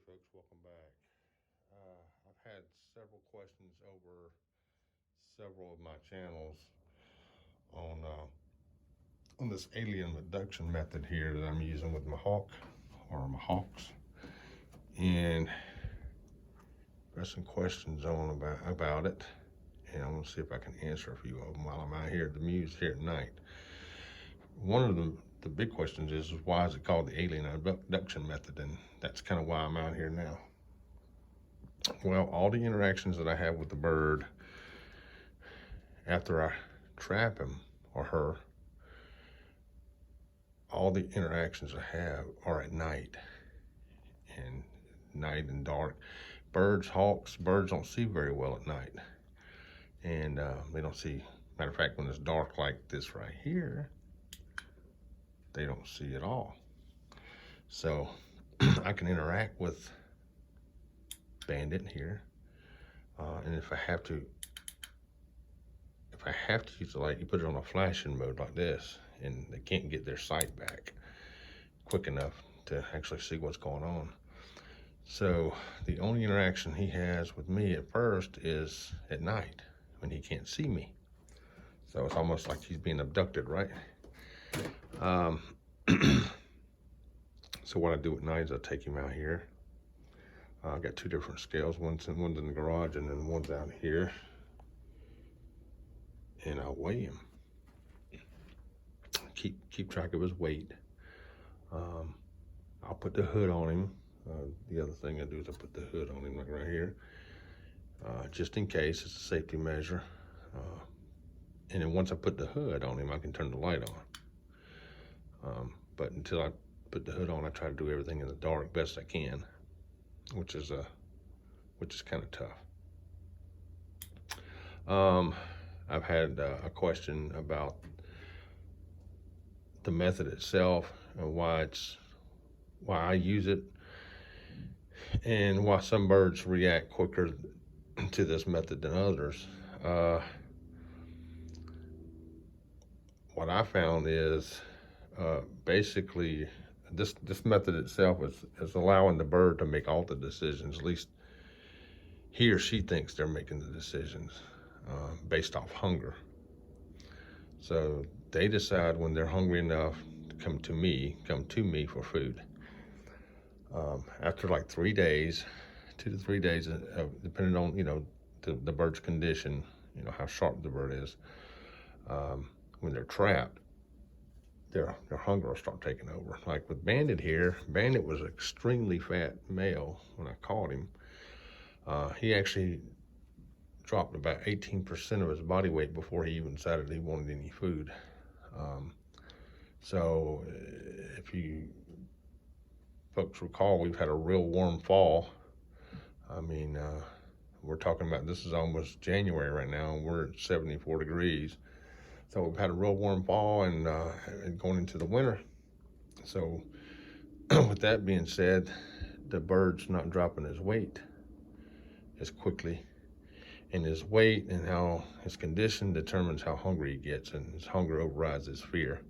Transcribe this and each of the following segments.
folks, welcome back. I've had several questions over several of my channels on this alien abduction method here that I'm using with my hawk or my hawks, and got some questions on about it, and I'm gonna see if I can answer a few of them while I'm out here at the muse here at night. One of the big questions is why is it called the alien abduction method, and that's kind of why I'm out here now. Well, all the interactions that I have with the bird after I trap him or her, all the interactions I have are at night and dark. Hawks, birds don't see very well at night, and they don't see. Matter of fact, when it's dark like this right here, they don't see at all. So I can interact with Bandit here, and if I have to use the light, you put it on a flashing mode like this, and they can't get their sight back quick enough to actually see what's going on. So the only interaction he has with me at first is at night when he can't see me. So it's almost like he's being abducted, right? So what I do at night is I take him out here. I got two different scales. One's in the garage, and then one's out here. And I'll weigh him. Keep track of his weight. I'll put the hood on him. The other thing I do is I put the hood on him, like right here, just in case. It's a safety measure. And then once I put the hood on him, I can turn the light on. But until I put the hood on, I try to do everything in the dark best I can, which is kind of tough. I've had a question about the method itself and why I use it, and why some birds react quicker to this method than others. What I found is basically this method itself is allowing the bird to make all the decisions. At least he or she thinks they're making the decisions based off hunger. So they decide when they're hungry enough to come to me for food. After like 3 days, 2 to 3 days, depending on the bird's condition, how sharp the bird is. When they're trapped, their hunger will start taking over. Like with Bandit here, Bandit was an extremely fat male when I caught him. He actually dropped about 18% of his body weight before he even decided he wanted any food. So if you folks recall, we've had a real warm fall. I mean, we're talking about, this is almost January right now, and we're at 74 degrees. So we've had a real warm fall and going into the winter. So with that being said, the bird's not dropping his weight as quickly. And his weight and how his condition determines how hungry he gets, and his hunger overrides his fear.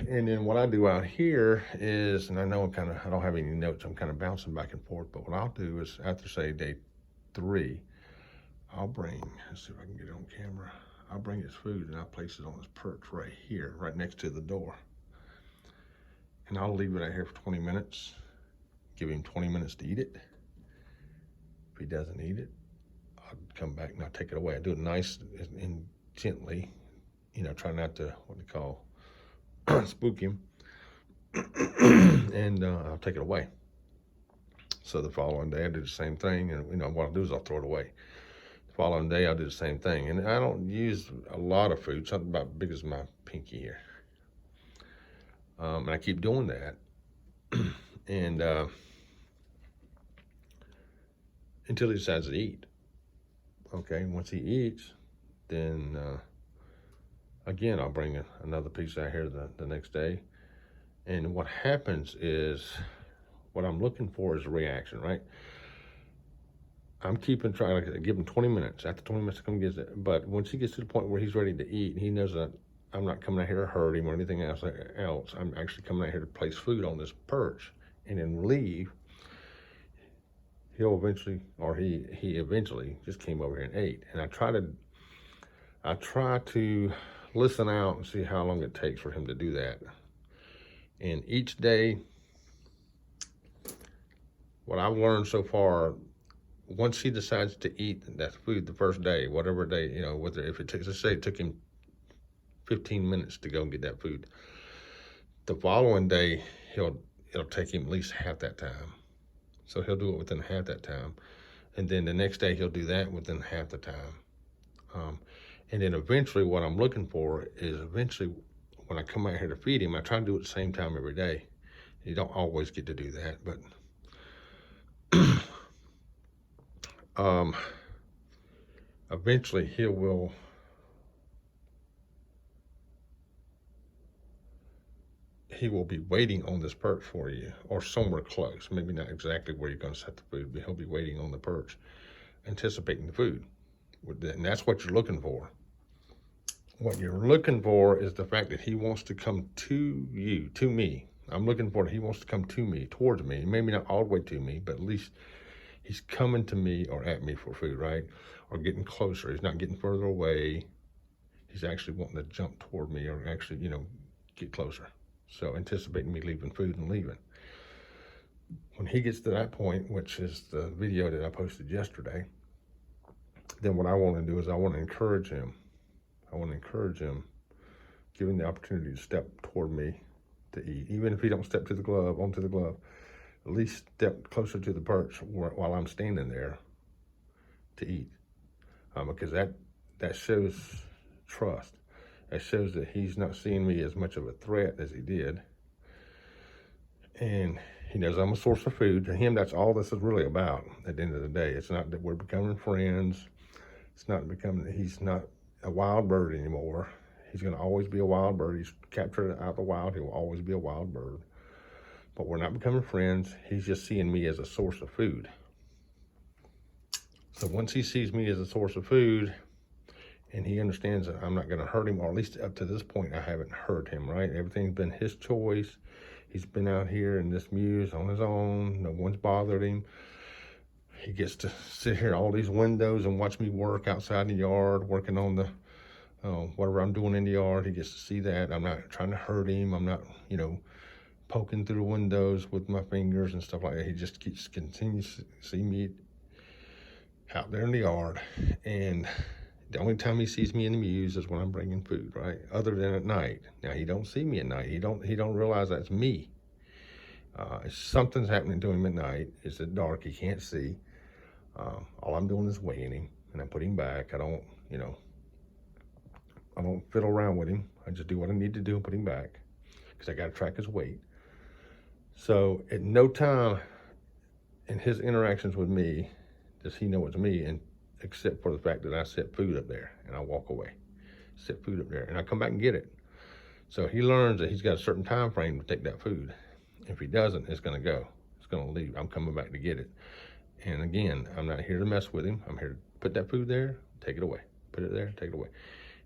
And then what I do out here is, and I know I don't have any notes, I'm kind of bouncing back and forth, but what I'll do is after, say, day 3, I'll bring, let's see if I can get it on camera. I'll bring his food and I'll place it on his perch right here, right next to the door. And I'll leave it out here for 20 minutes, give him 20 minutes to eat it. If he doesn't eat it, I'll come back and I'll take it away. I do it nice and gently, try not to, what they call, spook him. And I'll take it away. So the following day I do the same thing, and what I'll do is I'll throw it away. The following day I'll do the same thing, and I don't use a lot of food, something about as big as my pinky here. And I keep doing that, and until he decides to eat. Okay, once he eats, then again, I'll bring another piece out here the next day. And what happens is, what I'm looking for is a reaction, right? I'm trying to give him 20 minutes. After 20 minutes, I come get it. But once he gets to the point where he's ready to eat, he knows that I'm not coming out here to hurt him or anything else. I'm actually coming out here to place food on this perch and then leave. he'll eventually, or he eventually just came over here and ate. And I try to listen out and see how long it takes for him to do that. And each day, what I've learned so far, once he decides to eat that food the first day, whatever day, you know, whether if it takes, let's say it took him 15 minutes to go and get that food, the following day it'll take him at least half that time. So he'll do it within half that time, and then the next day he'll do that within half the time. And then eventually, what I'm looking for is eventually when I come out here to feed him, I try to do it at the same time every day. You don't always get to do that, but eventually he will be waiting on this perch for you, or somewhere close. Maybe not exactly where you're going to set the food, but he'll be waiting on the perch, anticipating the food. And that's what you're looking for. What you're looking for is the fact that he wants to come to you, to me. I'm looking for it. He wants to come to me, towards me. Maybe not all the way to me, but at least he's coming to me or at me for food, right? Or getting closer. He's not getting further away. He's actually wanting to jump toward me, or actually, you know, get closer. So anticipating me leaving food and leaving. When he gets to that point, which is the video that I posted yesterday, then what I want to do is I want to encourage him. Give him the opportunity to step toward me to eat. Even if he don't step to the glove, onto the glove, at least step closer to the perch while I'm standing there to eat. Because that shows trust. It shows that he's not seeing me as much of a threat as he did. And he knows I'm a source of food. To him, that's all this is really about at the end of the day. It's not that we're becoming friends. He's not a wild bird anymore. He's going to always be a wild bird. He's captured out of the wild. He will always be a wild bird. But we're not becoming friends. He's just seeing me as a source of food. So once he sees me as a source of food, and he understands that I'm not going to hurt him, or at least up to this point, I haven't hurt him, right? Everything's been his choice. He's been out here in this muse on his own. No one's bothered him. He gets to sit here at all these windows and watch me work outside in the yard, working on the whatever I'm doing in the yard. He gets to see that. I'm not trying to hurt him. I'm not, you know, poking through the windows with my fingers and stuff like that. He just continues to see me out there in the yard. And the only time he sees me in the muse is when I'm bringing food, right? Other than at night. Now, he don't see me at night. He don't realize that's me. Something's happening to him at night. It's at dark. He can't see. All I'm doing is weighing him, and I put him back. I don't fiddle around with him. I just do what I need to do and put him back, because I got to track his weight. So at no time in his interactions with me does he know it's me, and except for the fact that I set food up there and I walk away, set food up there, and I come back and get it. So he learns that he's got a certain time frame to take that food. If he doesn't, it's going to go. It's going to leave. I'm coming back to get it. And again, I'm not here to mess with him. I'm here to put that food there, take it away. Put it there, take it away.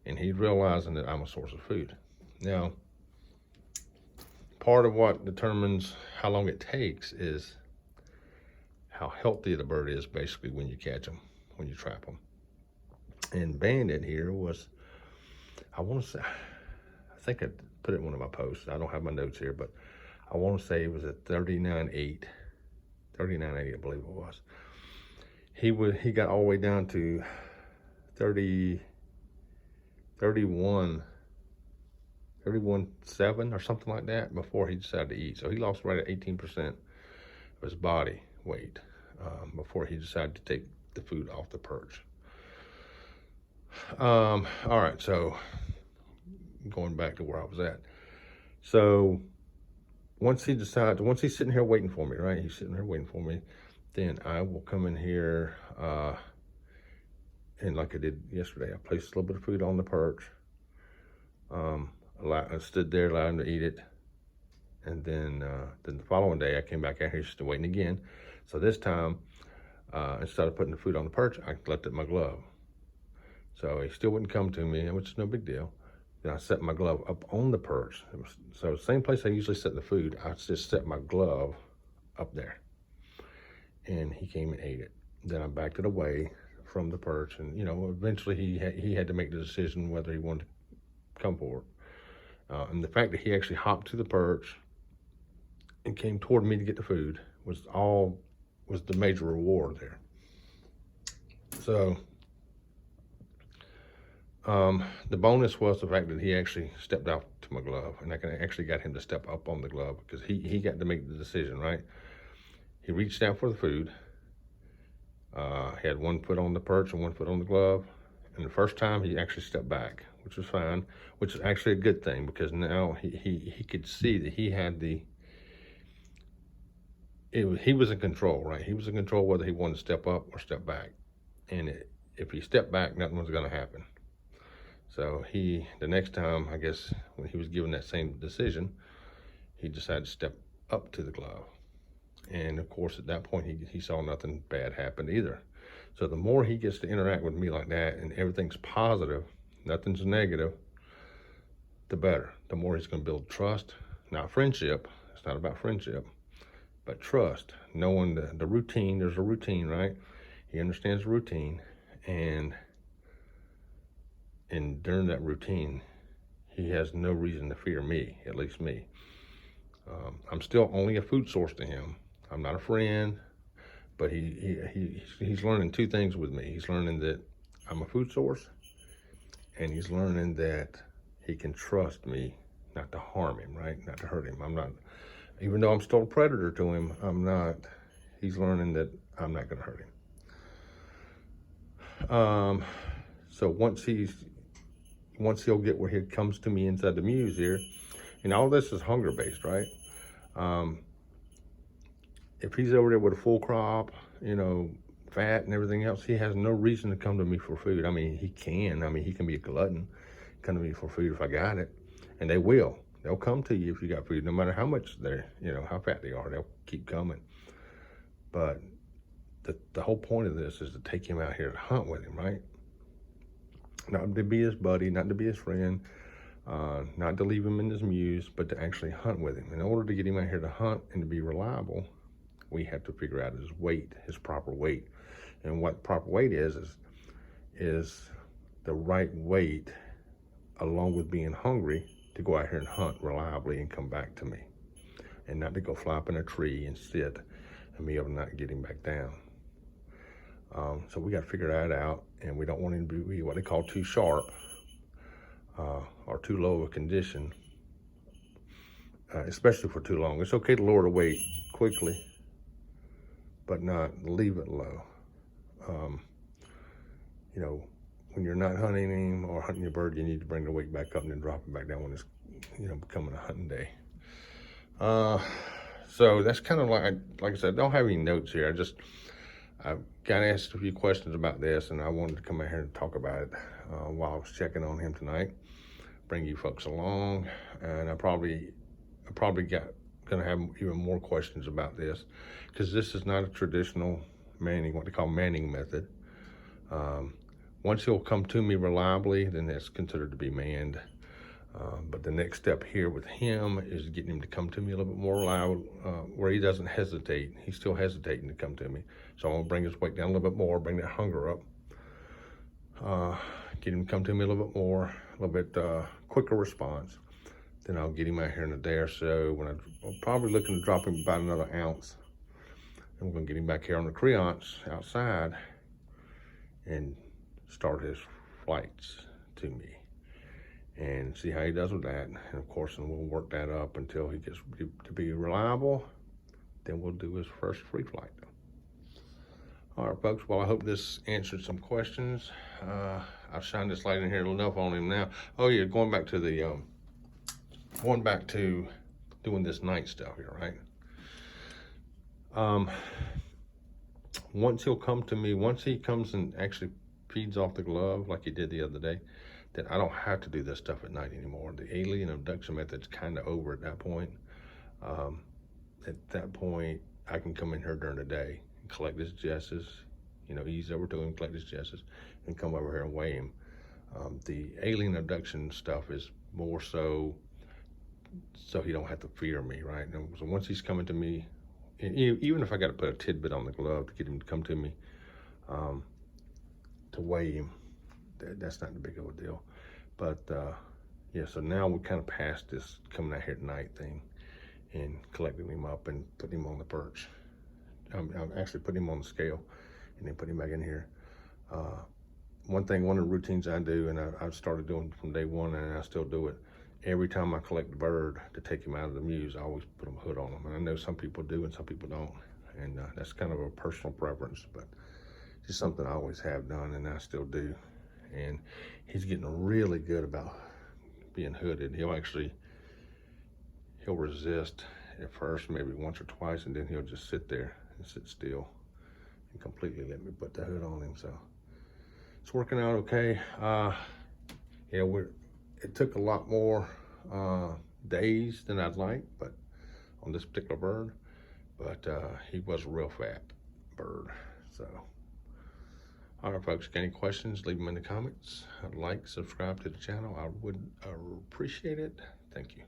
And he's realizing that I'm a source of food. Now, part of what determines how long it takes is how healthy the bird is, basically, when you catch them, when you trap them. And Bandit here was, I want to say, I think I put it in one of my posts. I don't have my notes here, but I want to say it was at 39.8, I believe it was. He got all the way down to 31.7 or something like that before he decided to eat. So he lost right at 18% of his body weight before he decided to take the food off the perch. All right, so going back to where I was at. So once he's sitting here waiting for me, right? He's sitting here waiting for me. Then I will come in here, and like I did yesterday, I placed a little bit of food on the perch. I stood there, allowed him to eat it. And then the following day, I came back out here, still waiting again. So this time, instead of putting the food on the perch, I left it in my glove. So he still wouldn't come to me, which is no big deal. Then I set my glove up on the perch. So same place I usually set the food, I just set my glove up there. and he came and ate it. Then I backed it away from the perch, and eventually he had to make the decision whether he wanted to come forward. And the fact that he actually hopped to the perch and came toward me to get the food was the major reward there. So the bonus was the fact that he actually stepped out to my glove, and I actually got him to step up on the glove, because he got to make the decision, right? He reached out for the food. He had 1 foot on the perch and 1 foot on the glove. And the first time he actually stepped back, which was fine, which is actually a good thing, because now he could see that he had he was in control, right? He was in control whether he wanted to step up or step back. And if he stepped back, nothing was going to happen. So the next time, I guess, when he was given that same decision, he decided to step up to the glove. And of course, at that point, he saw nothing bad happen either. So the more he gets to interact with me like that, and everything's positive, nothing's negative, the better. The more he's going to build trust, not friendship. It's not about friendship, but trust. Knowing the routine. There's a routine, right? He understands the routine, and during that routine, he has no reason to fear me, at least me. I'm still only a food source to him. I'm not a friend, but he's learning 2 things with me. He's learning that I'm a food source, and he's learning that he can trust me not to harm him, right? Not to hurt him. I'm not, even though I'm still a predator to him, he's learning that I'm not going to hurt him. So once he'll get where he comes to me inside the muse here, and all this is hunger based, right? If he's over there with a full crop, fat and everything else, he has no reason to come to me for food. I mean, he can. I mean, he can be a glutton, come to me for food if I got it. And they will. They'll come to you if you got food, no matter how much how fat they are. They'll keep coming. But the whole point of this is to take him out here to hunt with him, right? Not to be his buddy, not to be his friend, not to leave him in his muse, but to actually hunt with him. In order to get him out here to hunt and to be reliable, we have to figure out his weight, his proper weight. And what proper weight is the right weight, along with being hungry, to go out here and hunt reliably and come back to me. And not to go fly up in a tree and sit and be able to not get him back down. So we got to figure that out, and we don't want him to be what they call too sharp or too low of a condition, especially for too long. It's okay to lower the weight quickly, but not leave it low. When you're not hunting him or hunting your bird, you need to bring the weight back up and then drop it back down when it's, becoming a hunting day. So that's kind of like I said, I don't have any notes here. I got asked a few questions about this, and I wanted to come out here and talk about it while I was checking on him tonight. Bring you folks along, and I probably gonna have even more questions about this, because this is not a traditional manning, what they call manning method. Once he'll come to me reliably, then that's considered to be manned. But the next step here with him is getting him to come to me a little bit more reliable, where he doesn't hesitate. He's still hesitating to come to me. So I'm gonna bring his weight down a little bit more, bring that hunger up, get him to come to me a little bit more, a little bit quicker response. Then I'll get him out here in a day or so, when I'm probably looking to drop him about another ounce. And we're gonna get him back here on the creance outside and start his flights to me and see how he does with that. And of course, and we'll work that up until he gets to be reliable. Then we'll do his first free flight. All right, folks, well, I hope this answered some questions. I've shined this light in here enough on him now. Oh yeah, going back to doing this night stuff here, right? Once he'll come to me, once he comes and actually feeds off the glove like he did the other day, then I don't have to do this stuff at night anymore. The alien abduction method's kind of over at that point. At that point, I can come in here during the day and collect his jesses, ease over to him, collect his jesses, and come over here and weigh him. The alien abduction stuff is more so he don't have to fear me, right? And so once he's coming to me and even if I got to put a tidbit on the glove to get him to come to me, to weigh him, that's not the big of a deal. But yeah, so now we kind of passed this coming out here at night thing and collecting him up and putting him on the perch. I'm actually putting him on the scale and then put him back in here. One of the routines I do, and I've started doing from day one, and I still do it, every time I collect the bird to take him out of the mews, I always put a hood on him. And I know some people do and some people don't, and that's kind of a personal preference, but it's just something I always have done and I still do. And he's getting really good about being hooded. He'll resist at first, maybe once or twice, and then he'll just sit there and sit still and completely let me put the hood on him. So it's working out okay. Yeah, it took a lot more days than I'd like, but on this particular bird, but he was a real fat bird. So, all right, folks, got any questions, leave them in the comments. Like, subscribe to the channel. I would appreciate it. Thank you.